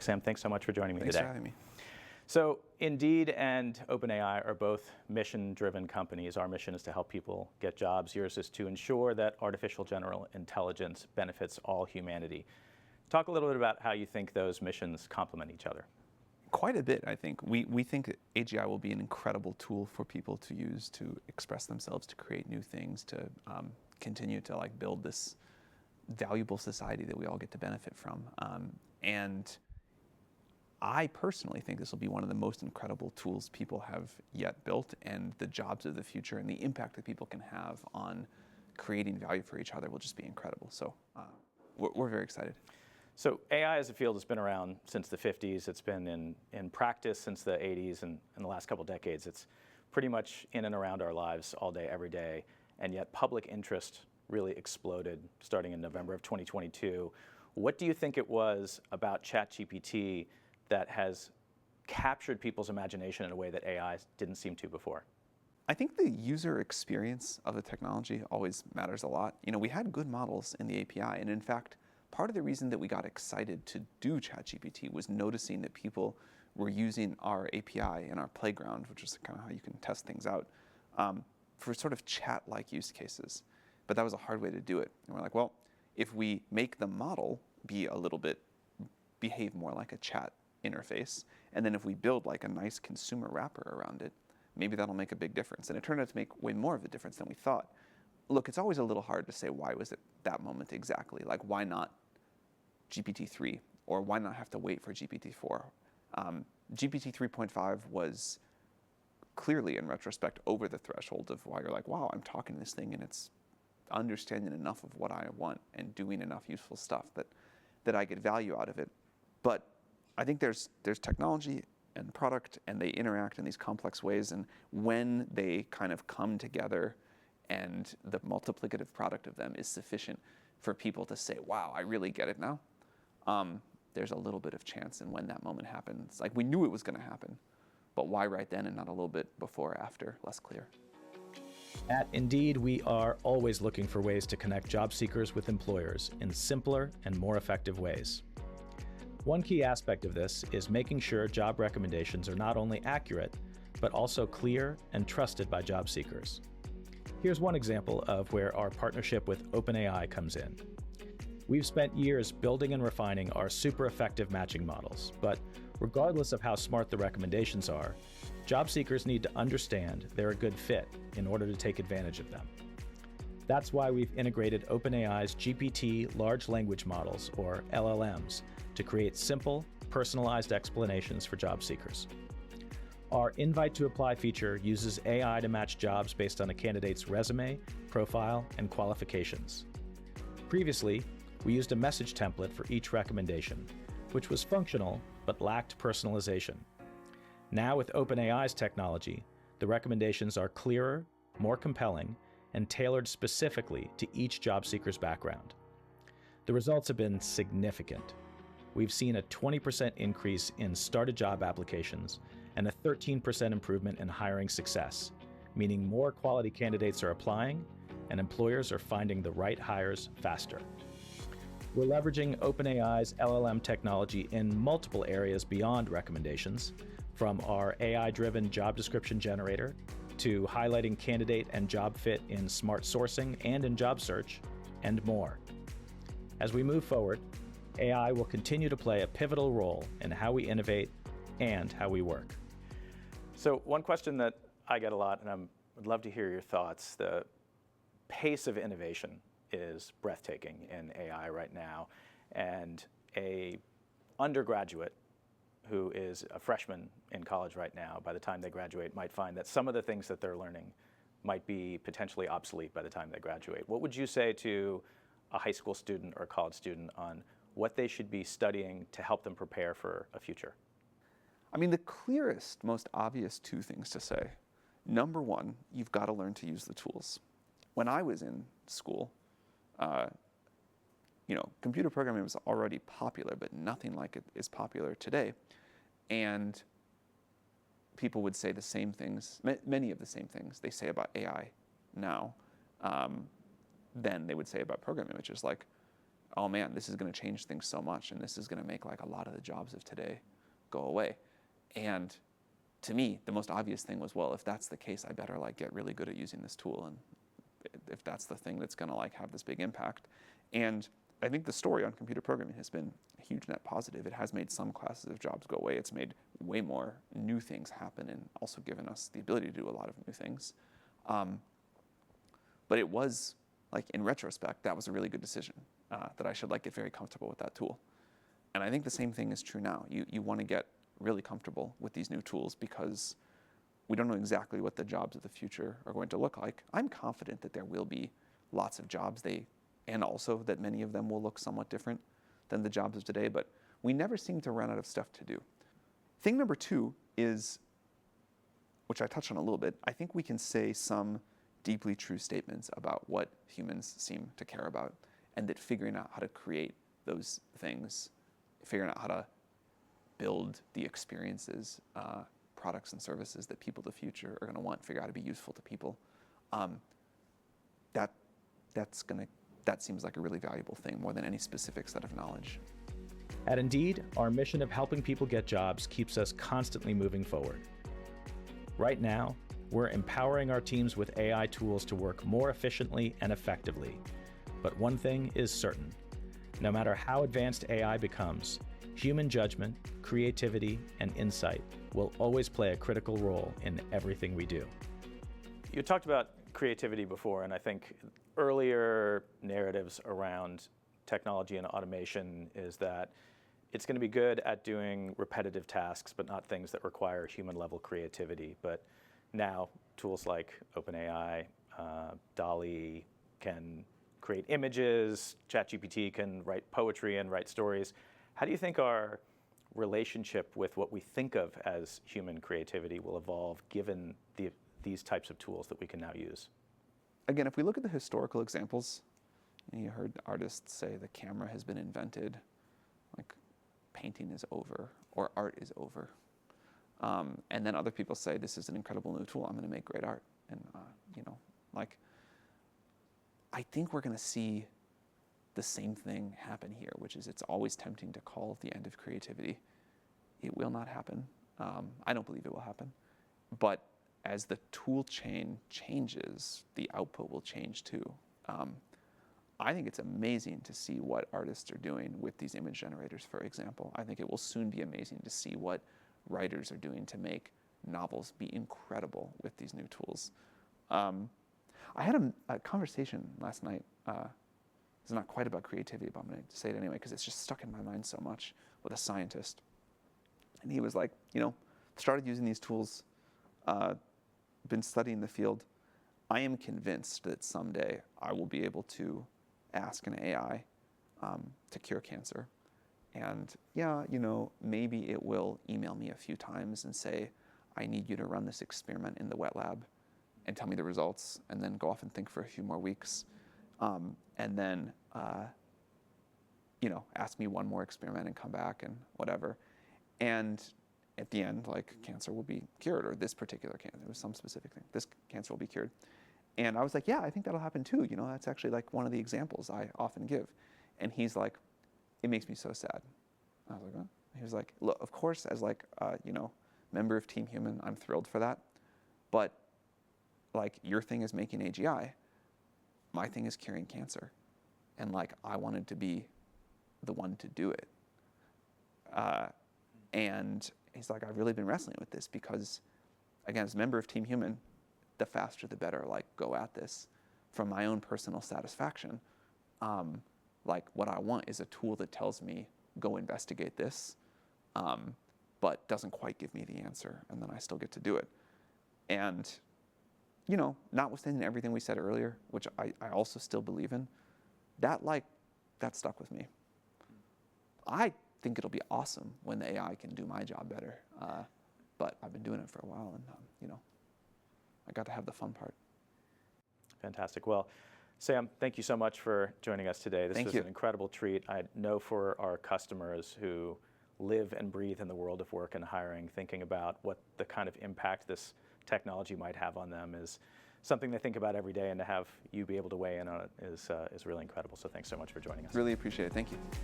Sam, thanks so much for joining me Thanks today. for having me. So Indeed and OpenAI are both mission-driven companies. Our mission is to help people get jobs. Yours is to ensure that artificial general intelligence benefits all humanity. Talk a little bit about how you think those missions complement each other. Quite a bit, I think. We think that AGI will be an incredible tool for people to use to express themselves, to create new things, to continue to build this valuable society that we all get to benefit from. And I personally think this will be one of the most incredible tools people have yet built, and the jobs of the future and the impact that people can have on creating value for each other will just be incredible. So we're very excited. So AI as a field has been around since the 50s. It's been in practice since the 80s, and in the last couple decades, it's pretty much in and around our lives all day, every day. And yet public interest really exploded starting in November of 2022. What do you think it was about ChatGPT that has captured people's imagination in a way that AI didn't seem to before? I think the user experience of the technology always matters a lot. We had good models in the API, and in fact, part of the reason that we got excited to do ChatGPT was noticing that people were using our API in our playground, which is kind of how you can test things out, for sort of chat-like use cases. But that was a hard way to do it. And we're like, well, if we make the model behave more like a chat interface, and then if we build a nice consumer wrapper around it, maybe that'll make a big difference. And it turned out to make way more of a difference than we thought. Look, it's always a little hard to say why was it that moment exactly. Why not GPT-3? Or why not have to wait for GPT-4? GPT 3.5 was clearly, in retrospect, over the threshold of why you're like, wow, I'm talking to this thing and it's understanding enough of what I want and doing enough useful stuff that I get value out of it. But I think there's technology and product, and they interact in these complex ways, and when they kind of come together and the multiplicative product of them is sufficient for people to say, wow, I really get it now, there's a little bit of chance in when that moment happens. We knew it was going to happen, but why right then and not a little bit before or after? Less clear. At Indeed, we are always looking for ways to connect job seekers with employers in simpler and more effective ways. One key aspect of this is making sure job recommendations are not only accurate, but also clear and trusted by job seekers. Here's one example of where our partnership with OpenAI comes in. We've spent years building and refining our super effective matching models, but regardless of how smart the recommendations are, job seekers need to understand they're a good fit in order to take advantage of them. That's why we've integrated OpenAI's GPT large language models, or LLMs, to create simple, personalized explanations for job seekers. Our Invite to Apply feature uses AI to match jobs based on a candidate's resume, profile, and qualifications. Previously, we used a message template for each recommendation, which was functional but lacked personalization. Now with OpenAI's technology, the recommendations are clearer, more compelling, and tailored specifically to each job seeker's background. The results have been significant. We've seen a 20% increase in started job applications and a 13% improvement in hiring success, meaning more quality candidates are applying and employers are finding the right hires faster. We're leveraging OpenAI's LLM technology in multiple areas beyond recommendations, from our AI-driven job description generator to highlighting candidate and job fit in smart sourcing and in job search, and more. As we move forward, AI will continue to play a pivotal role in how we innovate and how we work. So one question that I get a lot, and I would love to hear your thoughts, the pace of innovation is breathtaking in AI right now, and a undergraduate who is a freshman in college right now, by the time they graduate, might find that some of the things that they're learning might be potentially obsolete by the time they graduate. What would you say to a high school student or a college student on what they should be studying to help them prepare for a future? I mean, the clearest, most obvious two things to say. Number one, you've got to learn to use the tools. When I was in school, computer programming was already popular, but nothing like it is popular today. And people would say the same things, many of the same things they say about AI now, then they would say about programming, which is like, oh man, this is going to change things so much, and this is going to make like a lot of the jobs of today go away. And to me, the most obvious thing was, well, if that's the case, I better like get really good at using this tool, and if that's the thing that's going to like have this big impact. And I think the story on computer programming has been a huge net positive. It has made some classes of jobs go away. It's made way more new things happen, and also given us the ability to do a lot of new things. But it was, like, in retrospect, that was a really good decision, that I should like get very comfortable with that tool. And I think the same thing is true now. You want to get really comfortable with these new tools because we don't know exactly what the jobs of the future are going to look like. I'm confident that there will be lots of jobs, and also that many of them will look somewhat different than the jobs of today, but we never seem to run out of stuff to do. Thing number 2 is, which I touched on a little bit, I think we can say some deeply true statements about what humans seem to care about, and that figuring out how to create those things, figuring out how to build the experiences, products and services that people of the future are going to want, figure out how to be useful to people, that seems like a really valuable thing, more than any specific set of knowledge. At Indeed, our mission of helping people get jobs keeps us constantly moving forward. Right now, we're empowering our teams with AI tools to work more efficiently and effectively. But one thing is certain: no matter how advanced AI becomes, human judgment, creativity, and insight will always play a critical role in everything we do. You talked about creativity before, and I think earlier narratives around technology and automation is that it's going to be good at doing repetitive tasks, but not things that require human-level creativity. But now, tools like OpenAI, DALL-E can create images, ChatGPT can write poetry and write stories. How do you think our relationship with what we think of as human creativity will evolve given these types of tools that we can now use? Again, if we look at the historical examples, you heard artists say the camera has been invented, like painting is over, or art is over. And then other people say, this is an incredible new tool, I'm going to make great art. And, I think we're going to see the same thing happen here, which is it's always tempting to call the end of creativity. It will not happen. I don't believe it will happen. But as the tool chain changes, the output will change too. I think it's amazing to see what artists are doing with these image generators, for example. I think it will soon be amazing to see what writers are doing to make novels be incredible with these new tools. I had a conversation last night. It's not quite about creativity, but I'm going to say it anyway because it's just stuck in my mind so much, with a scientist. And he was like, started using these tools, been studying the field. I am convinced that someday I will be able to ask an AI to cure cancer. And yeah, maybe it will email me a few times and say, I need you to run this experiment in the wet lab and tell me the results, and then go off and think for a few more weeks. And then, ask me one more experiment and come back and whatever. And at the end, like, cancer will be cured, or this particular cancer, it was some specific thing, this cancer will be cured. And I was like, yeah, I think that'll happen too. That's actually like one of the examples I often give. And he's like, it makes me so sad. I was like, what? He was like, look, of course, as like, member of Team Human, I'm thrilled for that. But like, your thing is making AGI. My thing is curing cancer. And like, I wanted to be the one to do it. And he's like, I've really been wrestling with this because, again, as a member of Team Human, the faster the better, like, go at this. For my own personal satisfaction, like, what I want is a tool that tells me, go investigate this, but doesn't quite give me the answer, and then I still get to do it. And, notwithstanding everything we said earlier, which I also still believe in, that stuck with me. I think it'll be awesome when the AI can do my job better, but I've been doing it for a while, and, I got to have the fun part. Fantastic. Well, Sam, thank you so much for joining us today. This was an incredible treat. I know for our customers who live and breathe in the world of work and hiring, thinking about what the kind of impact this technology might have on them is something they think about every day, and to have you be able to weigh in on it is really incredible. So thanks so much for joining us. Really appreciate it. Thank you.